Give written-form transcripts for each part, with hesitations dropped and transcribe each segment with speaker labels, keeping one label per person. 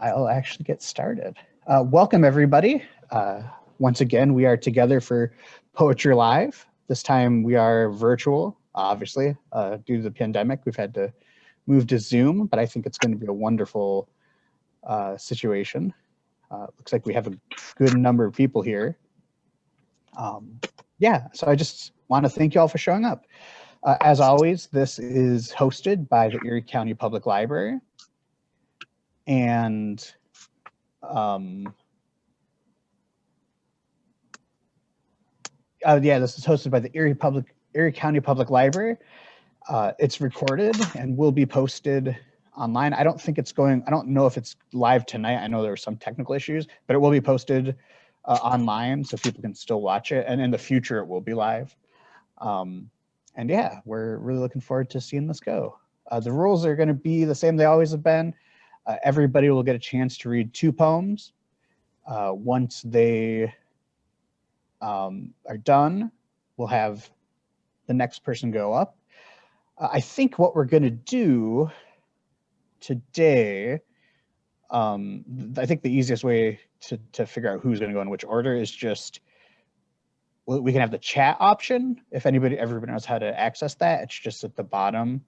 Speaker 1: I'll actually get started. Welcome, everybody. Once again, we are together for Poetry Live. This time we are virtual, obviously, due to the pandemic. We've had to move to Zoom, but I think it's going to be a wonderful situation. Looks like we have a good number of people here. Yeah, so I just want to thank you all for showing up. As always, this is hosted by the Erie County Public Library. And yeah, this is hosted by the Erie County Public Library. It's recorded and will be posted online. I don't know if it's live tonight. I know there were some technical issues, but it will be posted online so people can still watch it. And in the future, it will be live. And yeah, we're really looking forward to seeing this go. The rules are going to be the same they always have been. Everybody will get a chance to read 2 poems. Once they are done, we'll have the next person go up. I think what we're going to do today, I think the easiest way to figure out who's going to go in which order is just, we can have the chat option. If everybody knows how to access that, it's just at the bottom.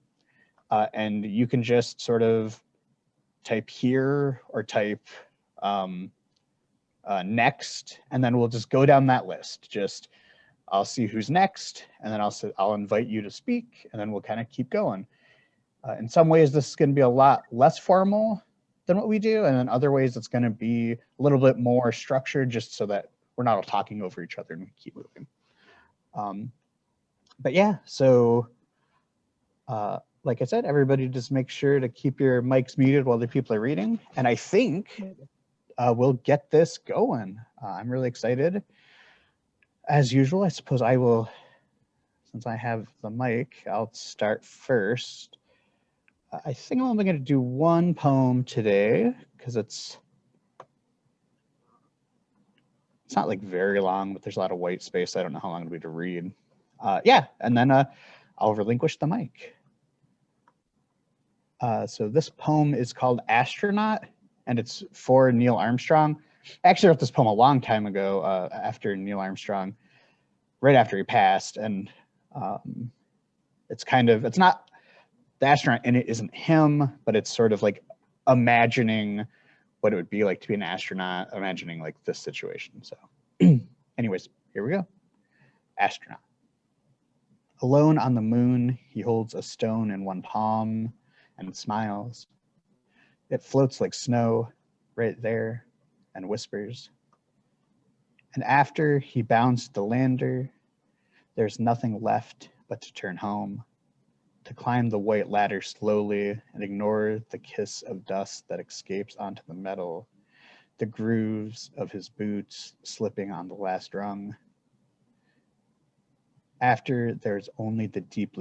Speaker 1: And you can just sort of type here or type next, and then we'll just go down that list. I'll see who's next, and then I'll invite you to speak, and then we'll kind of keep going. In some ways, this is going to be a lot less formal than what we do, and in other ways, it's going to be a little bit more structured, just so that we're not all talking over each other and we keep moving. But yeah, so like I said, everybody just make sure to keep your mics muted while the people are reading. And I think we'll get this going. I'm really excited. As usual, I suppose I will, since I have the mic, I'll start first. I think I'm only going to do 1 poem today because it's not like very long, but there's a lot of white space. I don't know how long it'll be to read. Yeah, and then I'll relinquish the mic. So this poem is called Astronaut, and it's for Neil Armstrong. I actually wrote this poem a long time ago after Neil Armstrong, right after he passed. And it's not, the astronaut in it isn't him, but it's sort of like imagining what it would be like to be an astronaut, imagining like this situation. So anyways, here we go. Astronaut. Alone on the moon, he holds a stone in one palm and smiles. It floats like snow right there and whispers. And after he bounced the lander, there's nothing left but to turn home, to climb the white ladder slowly and ignore the kiss of dust that escapes onto the metal, the grooves of his boots slipping on the last rung. After there's only the deep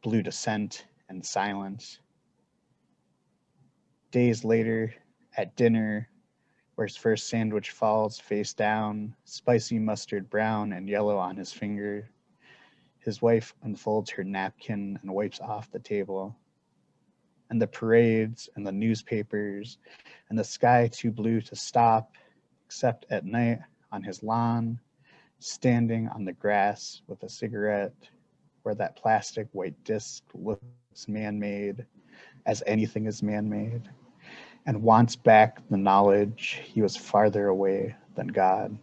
Speaker 1: blue descent and silence. Days later, at dinner, where his first sandwich falls face down, spicy mustard brown and yellow on his finger, his wife unfolds her napkin and wipes off the table. And the parades and the newspapers and the sky too blue to stop, except at night on his lawn, standing on the grass with a cigarette, where that plastic white disc looks man-made, as anything is man-made, and wants back the knowledge he was farther away than God.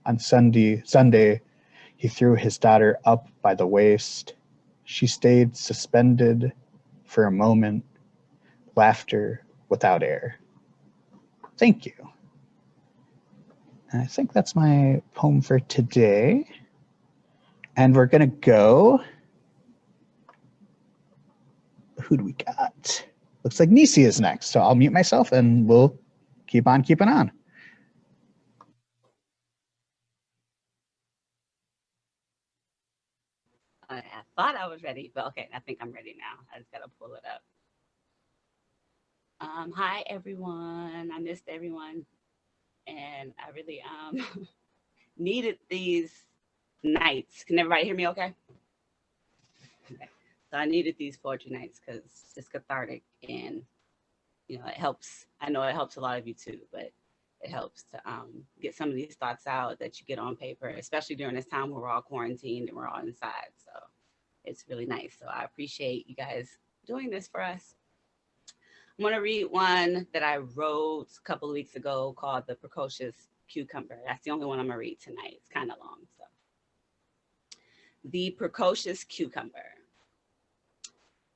Speaker 1: On Sunday, he threw his daughter up by the waist. She stayed suspended for a moment, laughter without air. Thank you. And I think that's my poem for today. And we're gonna go, who do we got? Looks like Nisi is next. So I'll mute myself and we'll keep on keeping on.
Speaker 2: I thought I was ready, but okay, I think I'm ready now. I just gotta pull it up. Hi everyone. I missed everyone, and I really needed these nights. Can everybody hear me okay? Okay. So I needed these poetry nights because it's cathartic, and you know, it helps. I know it helps a lot of you too, but it helps to get some of these thoughts out that you get on paper, especially during this time where we're all quarantined and we're all inside. So it's really nice. So I appreciate you guys doing this for us. I'm going to read one that I wrote a couple of weeks ago called The Precocious Cucumber. That's the only one I'm going to read tonight. It's kind of long. So, The Precocious Cucumber.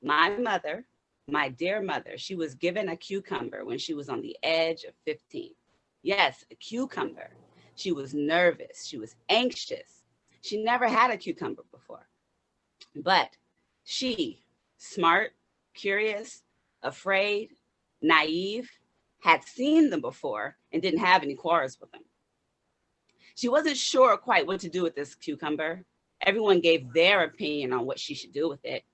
Speaker 2: My mother, my dear mother, she was given a cucumber when she was on the edge of 15. Yes, a cucumber. She was nervous. She was anxious. She never had a cucumber before. But she, smart, curious, afraid, naive, had seen them before and didn't have any quarrels with them. She wasn't sure quite what to do with this cucumber. Everyone gave their opinion on what she should do with it.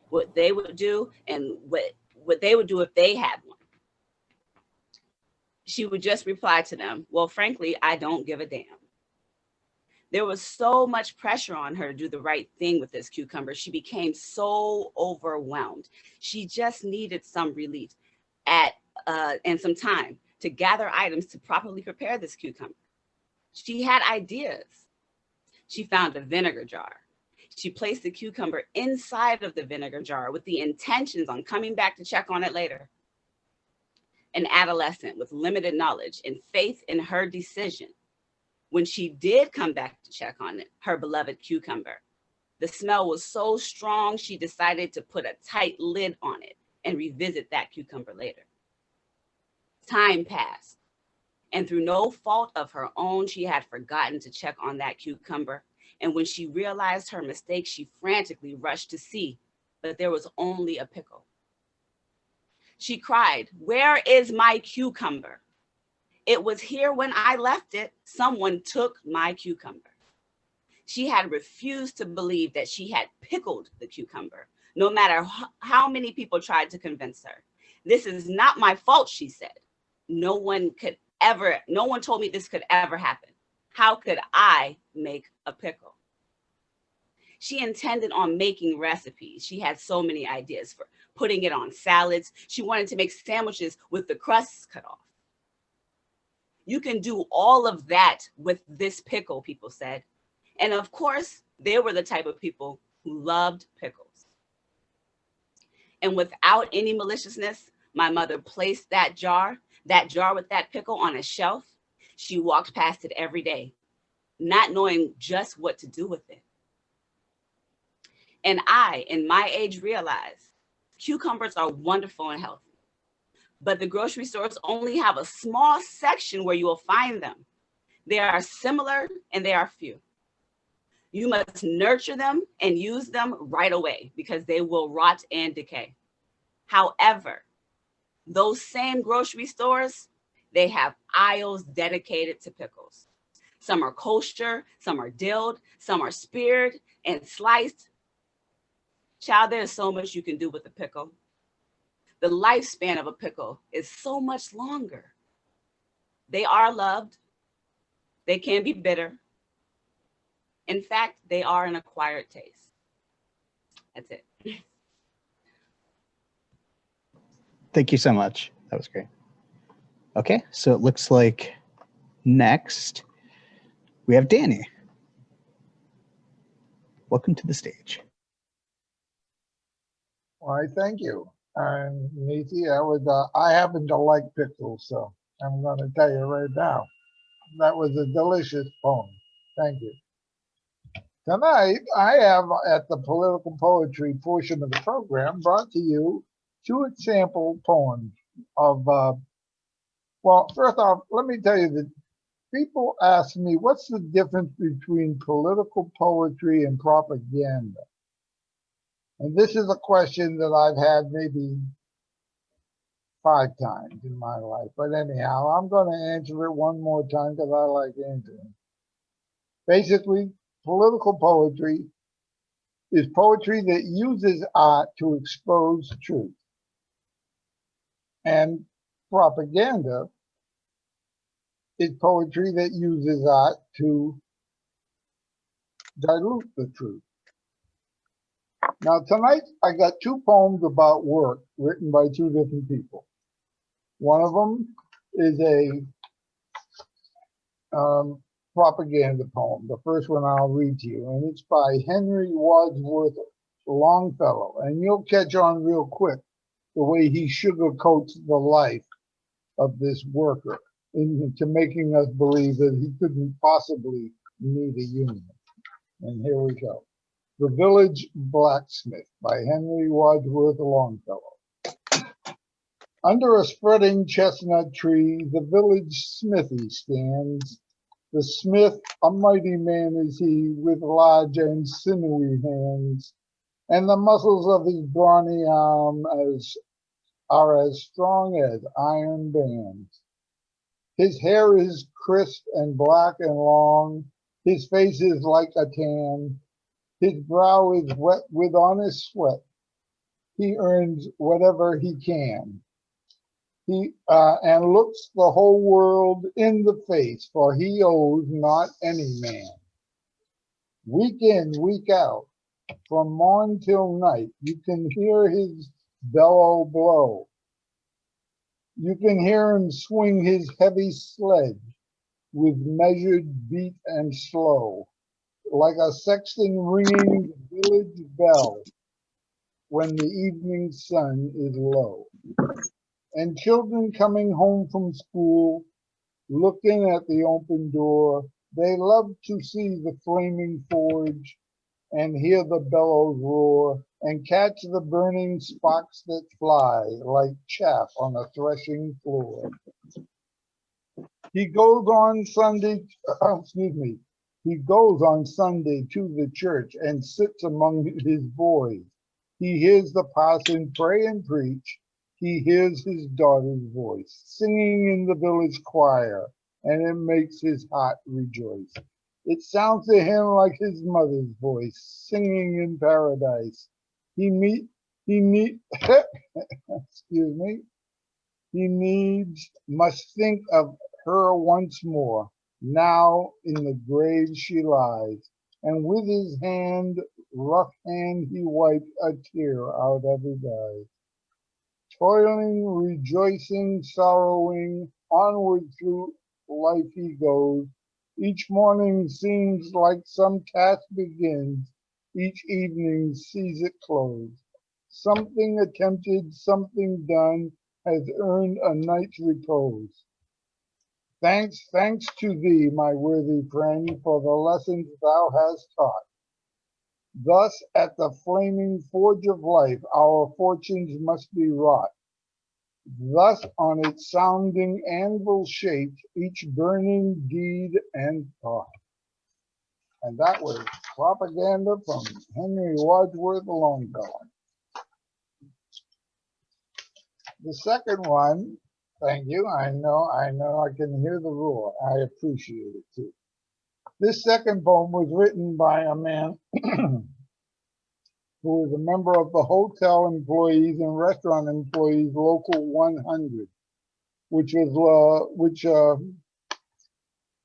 Speaker 2: What they would do and what they would do if they had one. She would just reply to them, well, frankly, I don't give a damn. There was so much pressure on her to do the right thing with this cucumber. She became so overwhelmed. She just needed some relief and some time to gather items to properly prepare this cucumber. She had ideas. She found a vinegar jar. She placed the cucumber inside of the vinegar jar with the intentions on coming back to check on it later. An adolescent with limited knowledge and faith in her decision. When she did come back to check on it, her beloved cucumber, the smell was so strong she decided to put a tight lid on it and revisit that cucumber later. Time passed, and through no fault of her own, she had forgotten to check on that cucumber. And when she realized her mistake, she frantically rushed to see, but there was only a pickle. She cried, "Where is my cucumber? It was here when I left it. Someone took my cucumber." She had refused to believe that she had pickled the cucumber, no matter how many people tried to convince her. "This is not my fault," she said. No one told me this could ever happen. How could I make a pickle?" She intended on making recipes. She had so many ideas for putting it on salads. She wanted to make sandwiches with the crusts cut off. "You can do all of that with this pickle," people said. And of course, they were the type of people who loved pickles. And without any maliciousness, my mother placed that jar with that pickle on a shelf. She walked past it every day, not knowing just what to do with it. And I, in my age, realized cucumbers are wonderful and healthy, but the grocery stores only have a small section where you will find them. They are similar and they are few. You must nurture them and use them right away because they will rot and decay. However, those same grocery stores, they have aisles dedicated to pickles. Some are kosher, some are dilled, some are speared and sliced. Child, there's so much you can do with a pickle. The lifespan of a pickle is so much longer. They are loved. They can be bitter. In fact, they are an acquired taste. That's it.
Speaker 1: Thank you so much. That was great. Okay, so it looks like next we have Danny. Welcome to the stage.
Speaker 3: Why, thank you. And Nisi, I happen to like pickles, so I'm going to tell you right now, that was a delicious poem. Thank you. Tonight, I have at the political poetry portion of the program brought to you two example poems of, well, first off, let me tell you that people ask me, what's the difference between political poetry and propaganda? And this is a question that I've had maybe 5 times in my life. But anyhow, I'm going to answer it one more time because I like answering. Basically, political poetry is poetry that uses art to expose truth. And propaganda is poetry that uses art to dilute the truth. Now, tonight, I got 2 poems about work written by 2 different people. One of them is a propaganda poem. The first one I'll read to you, and it's by Henry Wadsworth Longfellow. And you'll catch on real quick the way he sugarcoats the life of this worker into making us believe that he couldn't possibly need a union. And here we go. The Village Blacksmith by Henry Wadsworth Longfellow. Under a spreading chestnut tree, the village smithy stands. The smith, a mighty man is he, with large and sinewy hands, and the muscles of his brawny arm are as strong as iron bands. His hair is crisp and black and long, his face is like a tan, his brow is wet with honest sweat. He earns whatever he can. He and looks the whole world in the face, for he owes not any man. Week in, week out, from morn till night, you can hear his bellow blow. You can hear him swing his heavy sledge with measured beat and slow, like a sexton ringing the village bell when the evening sun is low. And children coming home from school, looking at the open door, they love to see the flaming forge and hear the bellows roar and catch the burning sparks that fly like chaff on a threshing floor. He goes on Sunday, he goes on Sunday to the church and sits among his boys. He hears the parson pray and preach. He hears his daughter's voice singing in the village choir, and it makes his heart rejoice. It sounds to him like his mother's voice singing in paradise. Excuse me. Must think of her once more. Now in the grave she lies, and with his rough hand, he wiped a tear out of his eyes. Toiling, rejoicing, sorrowing, onward through life he goes. Each morning seems like some task begins, each evening sees it close. Something attempted, something done, has earned a night's repose. Thanks to thee, my worthy friend, for the lessons thou hast taught. Thus at the flaming forge of life our fortunes must be wrought. Thus on its sounding anvil shaped each burning deed and thought. And that was propaganda from Henry Wadsworth Longfellow. The second one, thank you, I know, I can hear the roar. I appreciate it too. This second poem was written by a man who is a member of the Hotel Employees and Restaurant Employees Local 100,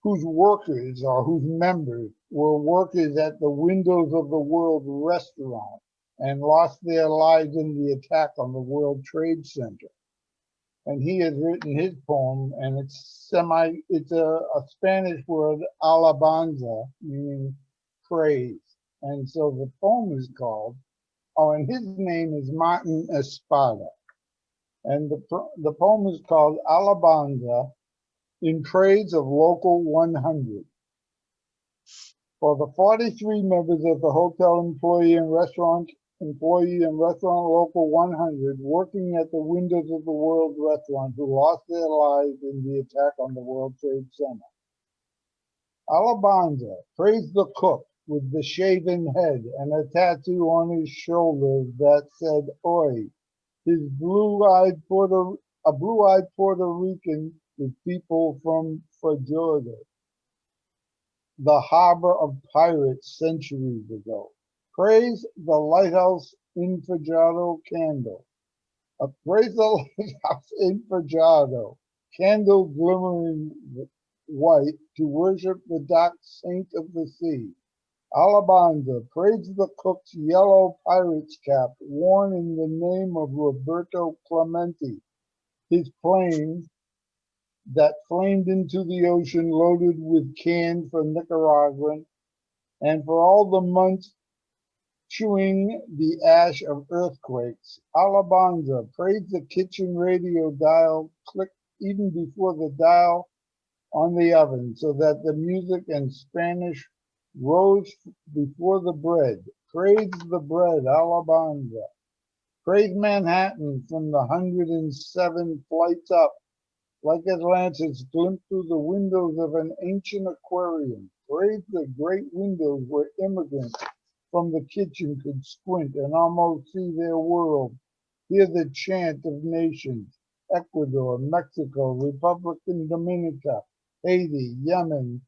Speaker 3: whose workers or whose members were workers at the Windows of the World restaurant and lost their lives in the attack on the World Trade Center. And he has written his poem, and it's a Spanish word, alabanza, meaning praise. And so the poem is called, and his name is Martin Espada. And the poem is called Alabanza in Praise of Local 100. For the 43 members of the Hotel Employee and Restaurant Local 100 working at the Windows of the World restaurant who lost their lives in the attack on the World Trade Center. Alabanza, praise the cook with the shaven head and a tattoo on his shoulder that said, Oi, his blue-eyed Puerto Rican with people from Florida, the harbor of pirates centuries ago. Praise the lighthouse Infajado candle. Praise the lighthouse Infajado, candle glimmering white to worship the dark saint of the sea. Alabanza, praise the cook's yellow pirate's cap worn in the name of Roberto Clemente, his plane that flamed into the ocean loaded with cans for Nicaraguan, and for all the months chewing the ash of earthquakes. Alabanza, praise the kitchen radio dial, clicked even before the dial on the oven, so that the music and Spanish rose before the bread. Praise the bread, Alabanza. Praise Manhattan from the 107 flights up, like Atlantis glimpsed through the windows of an ancient aquarium. Praise the great windows where immigrants from the kitchen could squint and almost see their world. Hear the chant of nations: Ecuador, Mexico, Republican Dominica, Haiti, Yemen,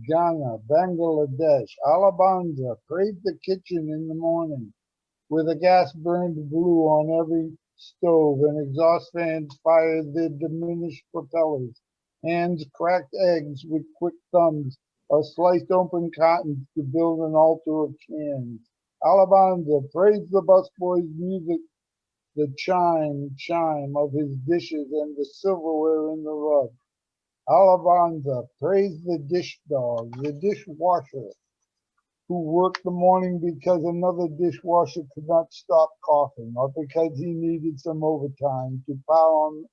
Speaker 3: Ghana, Bangladesh. Alabanza, praise the kitchen in the morning, where the gas burned blue on every stove and exhaust fans fired their diminished propellers. Hands cracked eggs with quick thumbs or sliced open cotton to build an altar of cans. Alabanza, praise the busboy's music, the chime of his dishes and the silverware in the rug. Alabanza, praise the dish dog, the dishwasher, who worked the morning because another dishwasher could not stop coughing, or because he needed some overtime to pile on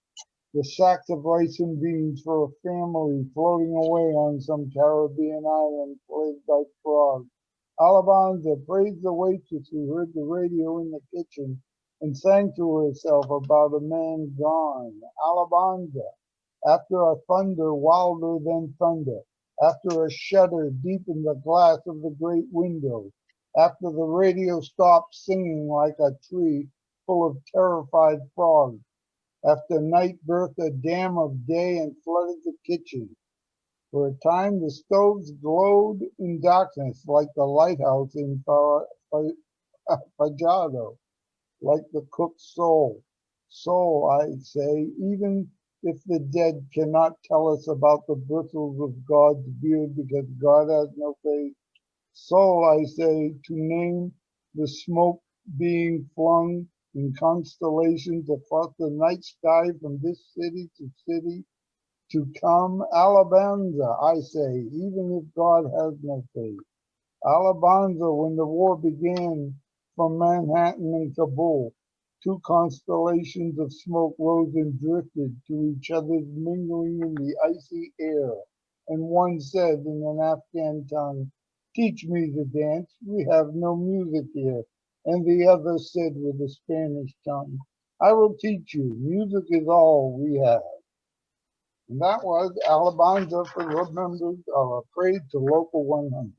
Speaker 3: the sacks of rice and beans for a family floating away on some Caribbean island plagued by frogs. Alabanza praised the waitress who heard the radio in the kitchen and sang to herself about a man gone. Alabanza, after a thunder wilder than thunder, after a shudder deep in the glass of the great window, after the radio stopped singing like a tree full of terrified frogs, after night birthed a dam of day and flooded the kitchen. For a time the stoves glowed in darkness like the lighthouse in Fajardo, like the cook's soul. Soul, I say, even if the dead cannot tell us about the bristles of God's beard because God has no face. Soul, I say, to name the smoke being flung in constellations across the night sky from this city to city to come. Alabanza, I say, even if God has no face. Alabanza, when the war began from Manhattan and Kabul, two constellations of smoke rose and drifted to each other's mingling in the icy air. And one said in an Afghan tongue, "Teach me the dance, we have no music here." And the other said with a Spanish tongue, "I will teach you, music is all we have." And that was Alabanza for the members of a Praise to Local 100.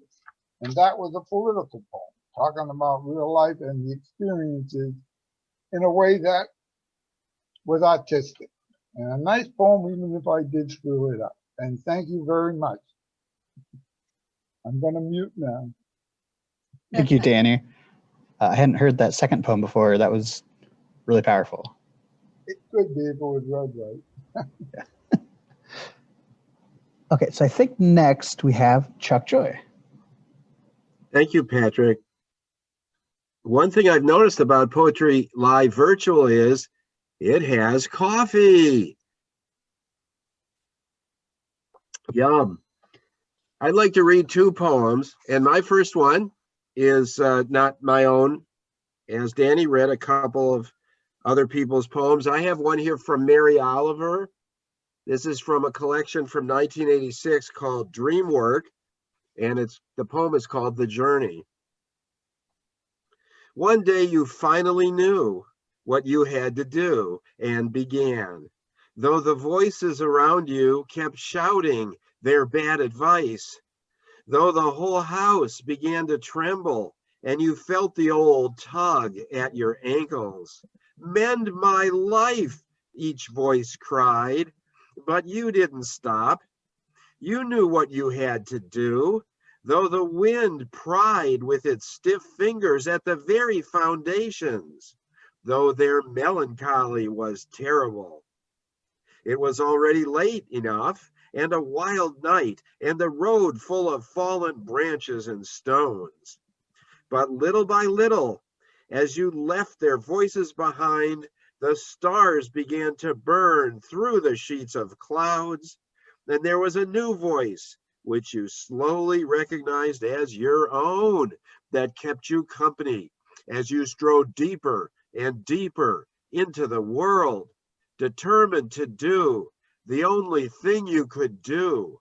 Speaker 3: And that was a political poem, talking about real life and the experiences in a way that was artistic. And a nice poem, even if I did screw it up. And thank you very much. I'm going to mute now.
Speaker 1: Thank you, Danny. I hadn't heard that second poem before. That was really powerful.
Speaker 3: It could be if it was read right.
Speaker 1: Okay, so I think next we have Chuck Joy.
Speaker 4: Thank you, Patrick. One thing I've noticed about Poetry Live Virtual is it has coffee. Yum. I'd like to read two poems, and my first one is not my own. As Danny read a couple of other people's poems, I have one here from Mary Oliver. This is from a collection from 1986 called Dream Work, and the poem is called The Journey. One day you finally knew what you had to do and began, though the voices around you kept shouting their bad advice, though the whole house began to tremble and you felt the old tug at your ankles. Mend my life, each voice cried, but you didn't stop. You knew what you had to do, though the wind pried with its stiff fingers at the very foundations, though their melancholy was terrible. It was already late enough, and a wild night, and the road full of fallen branches and stones. But little by little, as you left their voices behind, The stars began to burn through the sheets of clouds, and there was a new voice, which you slowly recognized as your own, that kept you company as you strode deeper and deeper into the world, determined to do the only thing you could do,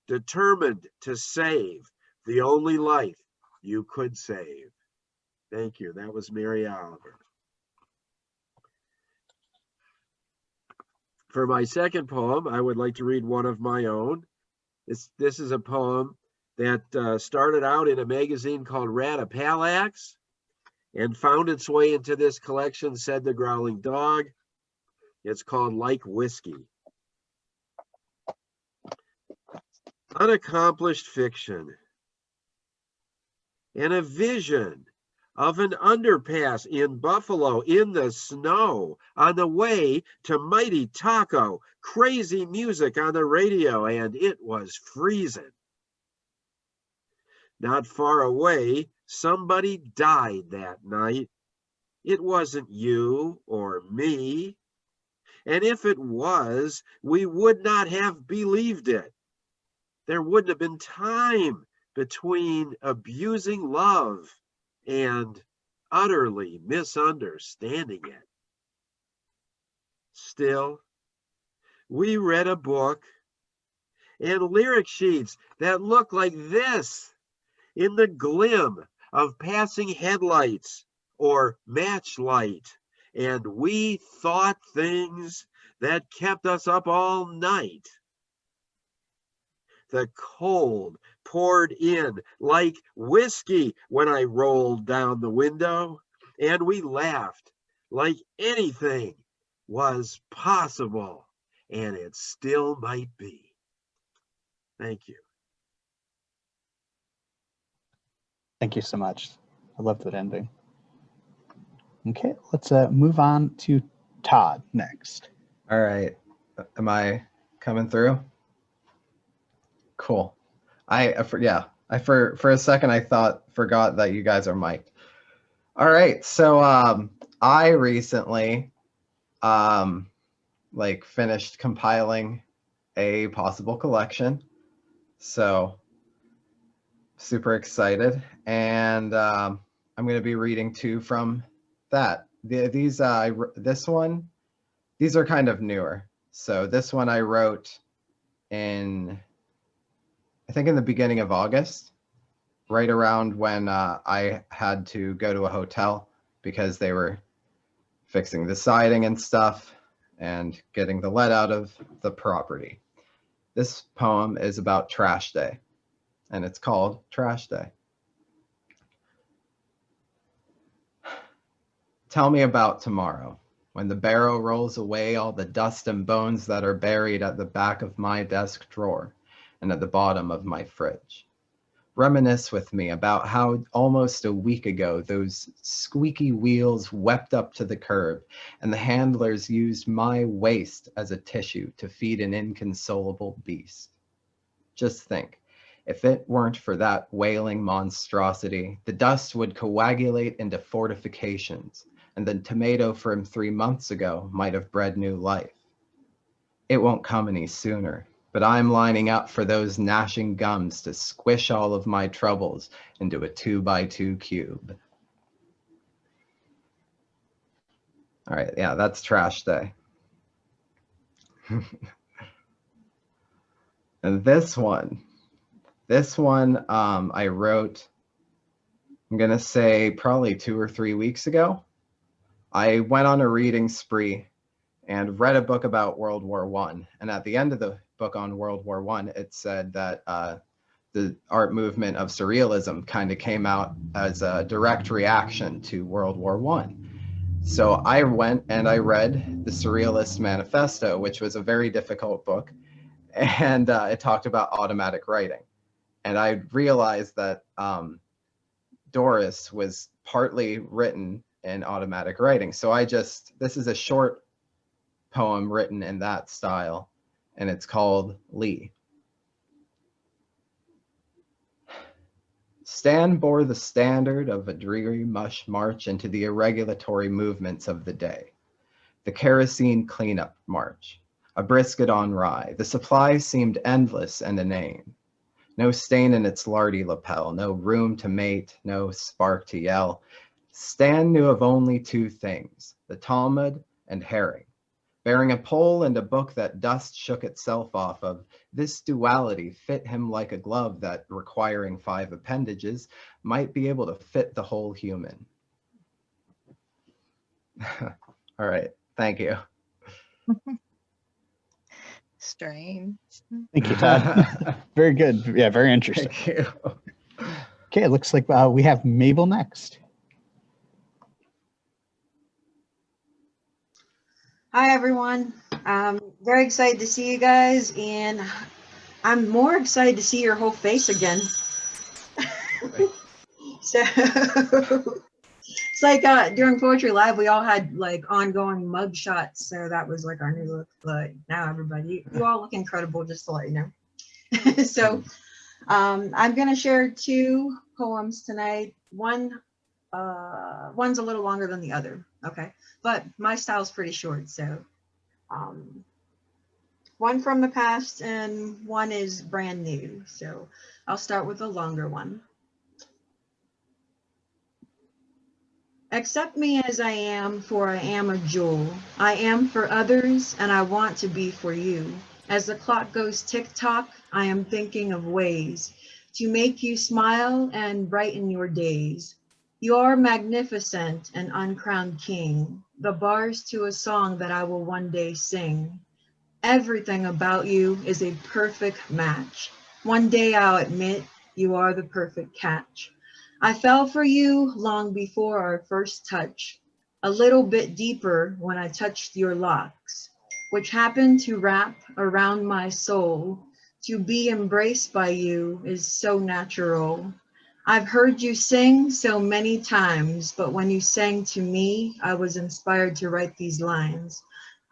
Speaker 4: determined to save the only life you could save. Thank you. That was Mary Oliver. For my second poem, I would like to read one of my own. This is a poem that started out in a magazine called Ratapalax and found its way into this collection, Said the Growling Dog. It's called Like Whiskey. Unaccomplished fiction and a vision of an underpass in Buffalo in the snow on the way to Mighty Taco, crazy music on the radio, and it was freezing. Not far away, somebody died that night. It wasn't you or me. And if it was, we would not have believed it. There wouldn't have been time between abusing love and utterly misunderstanding it. Still, we read a book and lyric sheets that looked like this in the glim of passing headlights or matchlight, and we thought things that kept us up all night. The cold poured in like whiskey when I rolled down the window, and we laughed like anything was possible, and it still might be. Thank you.
Speaker 1: Thank you so much. I love that ending. Okay, let's move on to Todd next.
Speaker 5: All right. Am I coming through? Cool. For a second I forgot that you guys are mic'd. All right. So I recently finished compiling a possible collection. So super excited, and I'm going to be reading two from that. These are kind of newer. So this one I wrote I think in the beginning of August, right around when I had to go to a hotel because they were fixing the siding and stuff and getting the lead out of the property. This poem is about trash day, and it's called Trash Day. Tell me about tomorrow, when the barrow rolls away all the dust and bones that are buried at the back of my desk drawer and at the bottom of my fridge. Reminisce with me about how almost a week ago those squeaky wheels wept up to the curb and the handlers used my waste as a tissue to feed an inconsolable beast. Just think, if it weren't for that wailing monstrosity, the dust would coagulate into fortifications, and the tomato from 3 months ago might have bred new life. It won't come any sooner, but I'm lining up for those gnashing gums to squish all of my troubles into a 2x2 cube. All right, yeah, that's Trash Day. And this one I wrote, I'm gonna say probably 2 or 3 weeks ago. I went on a reading spree and read a book about World War I. And at the end of the book on World War I, it said that the art movement of surrealism kind of came out as a direct reaction to World War I. So I went and I read the Surrealist Manifesto, which was a very difficult book. And it talked about automatic writing. And I realized that Doris was partly written in automatic writing. So this is a short poem written in that style, and it's called Lee. Stan bore the standard of a dreary mush march into the irregulatory movements of the day. the kerosene cleanup march, a brisket on rye. The supply seemed endless and inane. No stain in its lardy lapel, no room to mate, no spark to yell. Stan knew of only two things, the Talmud and herring. Bearing a pole and a book that dust shook itself off of, this duality fit him like a glove that, requiring 5 appendages, might be able to fit the whole human. All right, thank you.
Speaker 6: Strange.
Speaker 1: Thank you, Todd. Very good. Yeah, very interesting.
Speaker 5: Thank you.
Speaker 1: Okay, it looks like we have Mabel next.
Speaker 7: Hi, everyone. I'm very excited to see you guys, and I'm more excited to see your whole face again. So it's like during Poetry Live, we all had like ongoing mug shots, so that was like our new look. But now everybody, you all look incredible, just to let you know. So I'm gonna share 2 poems tonight. One's a little longer than the other, okay? But my style's pretty short, so one from the past and one is brand new. So I'll start with a longer one. Accept me as I am, for I am a jewel. I am for others, and I want to be for you. As the clock goes tick-tock, I am thinking of ways to make you smile and brighten your days. You are magnificent, an uncrowned king, the bars to a song that I will one day sing. Everything about you is a perfect match. One day I'll admit you are the perfect catch. I fell for you long before our first touch, a little bit deeper when I touched your locks, which happened to wrap around my soul. To be embraced by you is so natural. I've heard you sing so many times, but when you sang to me, I was inspired to write these lines.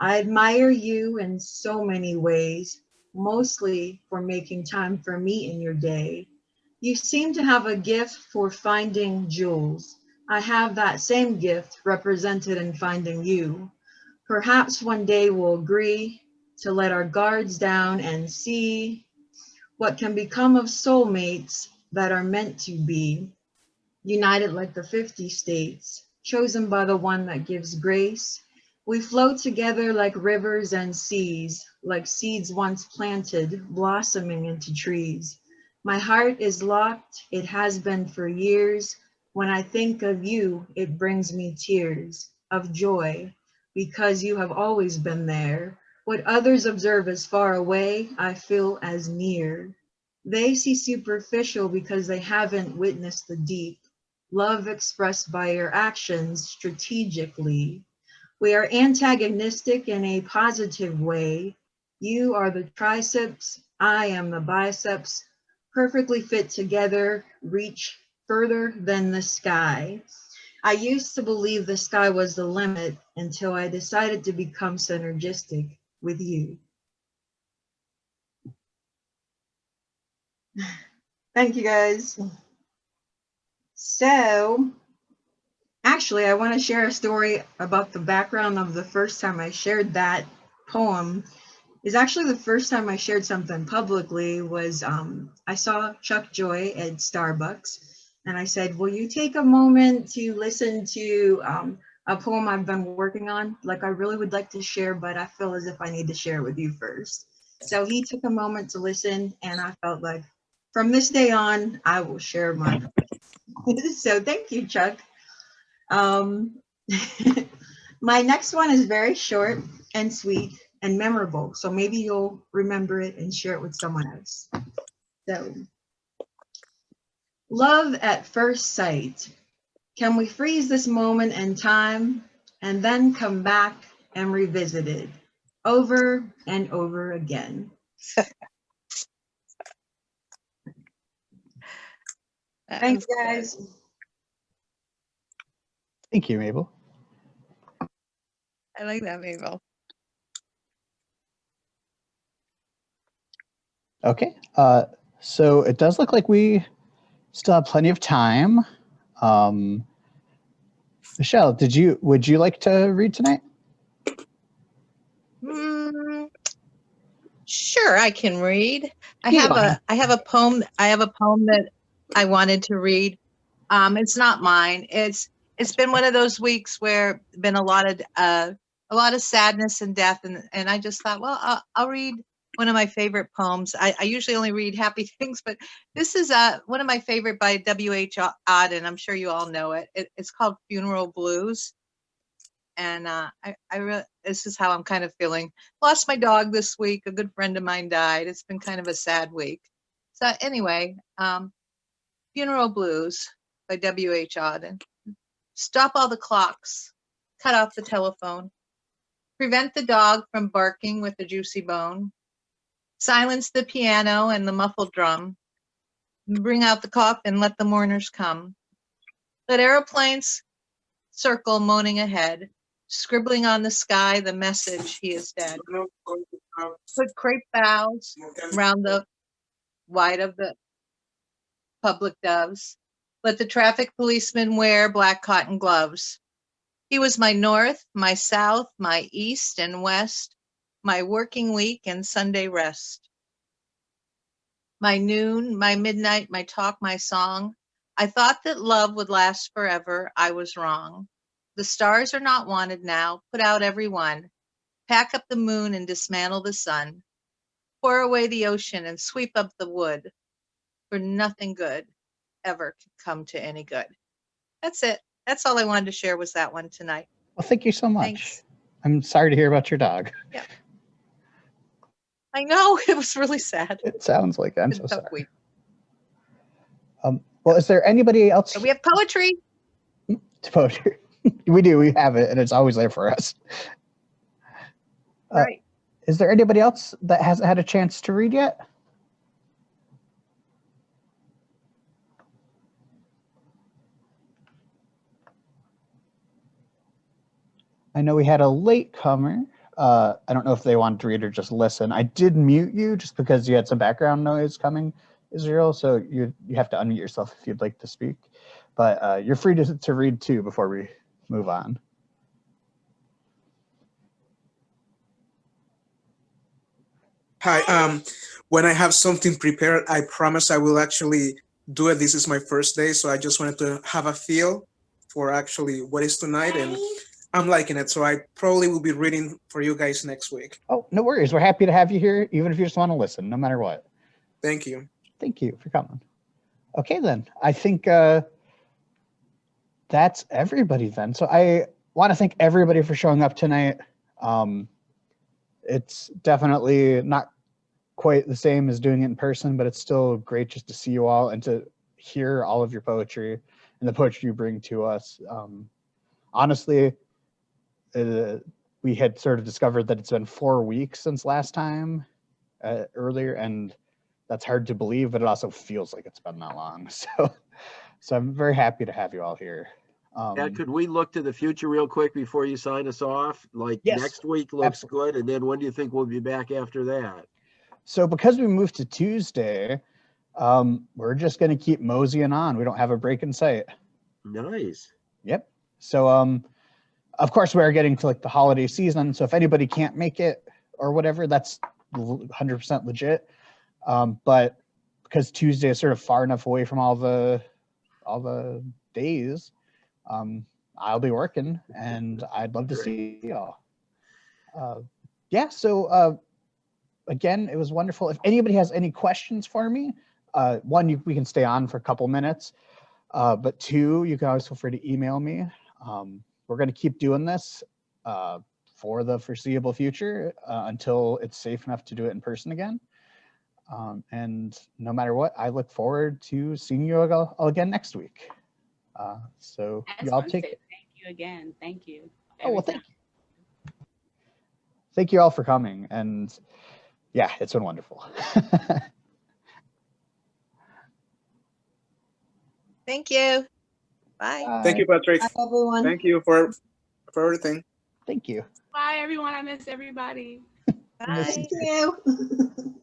Speaker 7: I admire you in so many ways, mostly for making time for me in your day. You seem to have a gift for finding jewels. I have that same gift represented in finding you. Perhaps one day we'll agree to let our guards down and see what can become of soulmates that are meant to be. United like the 50 states, chosen by the one that gives grace. We flow together like rivers and seas, like seeds once planted, blossoming into trees. My heart is locked, it has been for years. When I think of you, it brings me tears of joy, because you have always been there. What others observe as far away, I feel as near. They see superficial because they haven't witnessed the deep. Love expressed by your actions strategically. We are antagonistic in a positive way. You are the triceps, I am the biceps, perfectly fit together, reach further than the sky. I used to believe the sky was the limit until I decided to become synergistic with you. Thank you, guys. So, actually, I want to share a story about the background of the first time I shared that poem. Is actually the first time I shared something publicly was I saw Chuck Joy at Starbucks, and I said, will you take a moment to listen to a poem I've been working on? Like I really would like to share, but I feel as if I need to share with you first. So he took a moment to listen, and I felt like from this day on, I will share my poem. So thank you, Chuck. My next one is very short and sweet and memorable, so maybe you'll remember it and share it with someone else. So, love at first sight. Can we freeze this moment in time and then come back and revisit it over and over again? Thanks, guys.
Speaker 1: Thank you, Mabel.
Speaker 6: I like that, Mabel.
Speaker 1: Okay, so it does look like we still have plenty of time. Michelle, would you like to read tonight?
Speaker 6: Sure, I can read. I
Speaker 1: You
Speaker 6: have
Speaker 1: fine.
Speaker 6: a poem that I wanted to read. It's not mine. It's been one of those weeks where been a lot of sadness and death, and I just thought, well, I'll read one of my favorite poems. I usually only read happy things, but this is one of my favorite by W.H. Auden. I'm sure you all know it. It's called Funeral Blues. And this is how I'm kind of feeling. Lost my dog this week. A good friend of mine died. It's been kind of a sad week. So anyway, Funeral Blues by W.H. Auden. Stop all the clocks. Cut off the telephone. Prevent the dog from barking with a juicy bone. Silence the piano and the muffled drum. Bring out the coffin. Let the mourners come. Let aeroplanes circle moaning ahead. Scribbling on the sky the message he is dead. Put crepe boughs round the wide of the public doves. Let the traffic policemen wear black cotton gloves. He was my north, my south, my east and west, my working week and Sunday rest. My noon, my midnight, my talk, my song. I thought that love would last forever. I was wrong. The stars are not wanted now. Put out every one. Pack up the moon and dismantle the sun. Pour away the ocean and sweep up the wood. For nothing good ever could come to any good. That's it. That's all I wanted to share was that one tonight.
Speaker 1: Well, thank you so much.
Speaker 6: Thanks.
Speaker 1: I'm sorry to hear about your dog.
Speaker 6: Yeah. I know, it was really sad.
Speaker 1: It sounds like it. I'm
Speaker 6: It's
Speaker 1: so
Speaker 6: a tough
Speaker 1: sorry.
Speaker 6: week.
Speaker 1: Well, is there anybody else?
Speaker 6: We have poetry.
Speaker 1: To poetry. We do. We have it, and it's always there for us.
Speaker 6: Right.
Speaker 1: Is there anybody else that hasn't had a chance to read yet? I know we had a latecomer. I don't know if they wanted to read or just listen. I did mute you just because you had some background noise coming, Israel. So you have to unmute yourself if you'd like to speak. But you're free to read too before we move on.
Speaker 8: Hi. When I have something prepared, I promise I will actually do it. This is my first day, so I just wanted to have a feel for actually what is tonight, and I'm liking it. So I probably will be reading for you guys next week.
Speaker 1: Oh, no worries. We're happy to have you here, even if you just want to listen, no matter what.
Speaker 8: Thank you.
Speaker 1: Thank you for coming. Okay, then. I think that's everybody then. So I want to thank everybody for showing up tonight. It's definitely not quite the same as doing it in person, but it's still great just to see you all and to hear all of your poetry and the poetry you bring to us. Honestly, we had sort of discovered that it's been 4 weeks since last time earlier, and that's hard to believe, but it also feels like it's been that long. So I'm very happy to have you all here.
Speaker 4: Could we look to the future real quick before you sign us off? Like
Speaker 1: Yes,
Speaker 4: next week looks
Speaker 1: absolutely.
Speaker 4: good, and then when do you think we'll be back after that?
Speaker 1: So because we moved to Tuesday, we're just going to keep moseying on. We don't have a break in sight.
Speaker 4: Nice.
Speaker 1: Yep. So of course we are getting to like the holiday season. So if anybody can't make it or whatever, that's 100% legit. But because Tuesday is sort of far enough away from all the days, I'll be working, and I'd love to see y'all. Yeah. So again, it was wonderful. If anybody has any questions for me, one, we can stay on for a couple minutes, but two, you can always feel free to email me. We're going to keep doing this for the foreseeable future until it's safe enough to do it in person again. And no matter what, I look forward to seeing you all again next week. So y'all take it.
Speaker 2: Thank you again. Thank you.
Speaker 1: Oh, well, thank you. Thank you all for coming. And yeah, it's been wonderful.
Speaker 6: Thank you. Bye.
Speaker 8: Thank you, Patrick.
Speaker 7: Bye, everyone.
Speaker 8: Thank you for everything.
Speaker 1: Thank you.
Speaker 2: Bye, everyone. I miss everybody.
Speaker 6: Bye.
Speaker 7: Thank you.